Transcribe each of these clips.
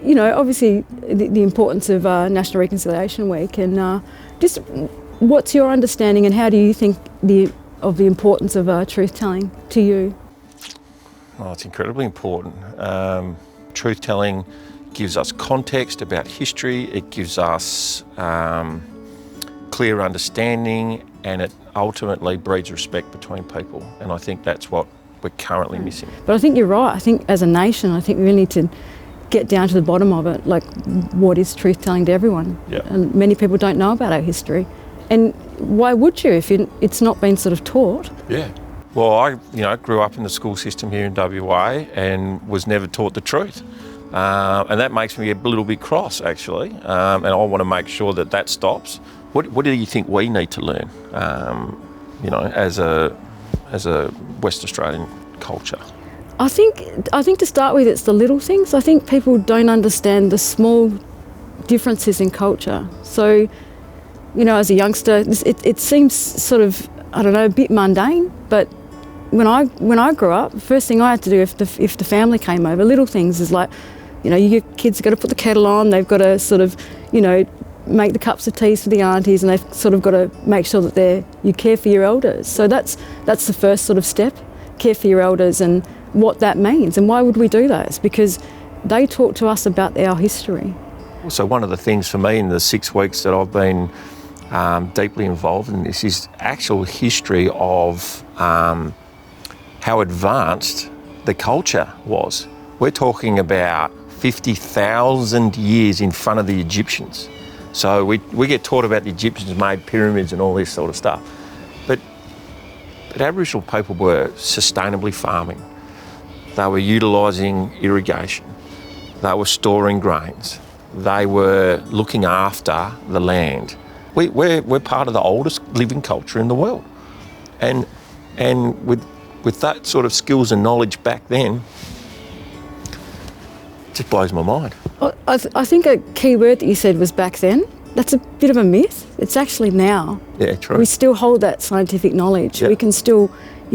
you know, obviously the importance of National Reconciliation Week, and just what's your understanding and how do you think of the importance of truth-telling to you? Well, it's incredibly important. Truth-telling gives us context about history, it gives us clear understanding, and it ultimately breeds respect between people, and I think that's what we're currently missing. But I think you're right. I think as a nation, I think we really need to get down to the bottom of it, like what is truth-telling to everyone? Yep. And many people don't know about our history. And why would you if it's not been sort of taught? Yeah. Well, I grew up in the school system here in WA and was never taught the truth. And that makes me a little bit cross, actually. And I want to make sure that stops. What do you think we need to learn, as a West Australian culture? I think to start with, it's the little things. I think people don't understand the small differences in culture. So, you know, as a youngster, it seems sort of, I don't know, a bit mundane. But when I grew up, the first thing I had to do if the family came over, little things is like, you know, your kids have got to put the kettle on. They've got to sort of, you know, make the cups of tea for the aunties, and they've sort of got to make sure that you care for your elders. So that's the first sort of step, care for your elders and what that means. And why would we do that? It's because they talk to us about our history. So one of the things for me in the 6 weeks that I've been deeply involved in this is actual history of how advanced the culture was. We're talking about 50,000 years in front of the Egyptians. So we get taught about the Egyptians made pyramids and all this sort of stuff. But Aboriginal people were sustainably farming. They were utilising irrigation. They were storing grains. They were looking after the land. We're part of the oldest living culture in the world. And with that sort of skills and knowledge back then, it just blows my mind. I think a key word that you said was back then. That's a bit of a myth. It's actually now. Yeah, true. We still hold that scientific knowledge. Yep. You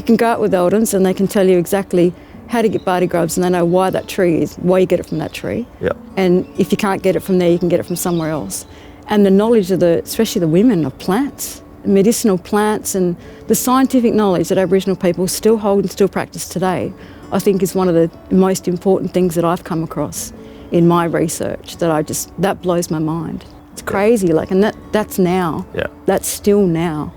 can go out with elders and they can tell you exactly how to get barley grubs, and they know why that tree is, why you get it from that tree. Yep. And if you can't get it from there, you can get it from somewhere else. And the knowledge of especially the women, of plants, medicinal plants, and the scientific knowledge that Aboriginal people still hold and still practice today, I think is one of the most important things that I've come across in my research, that blows my mind. It's crazy, and that's now. Yeah. That's still now.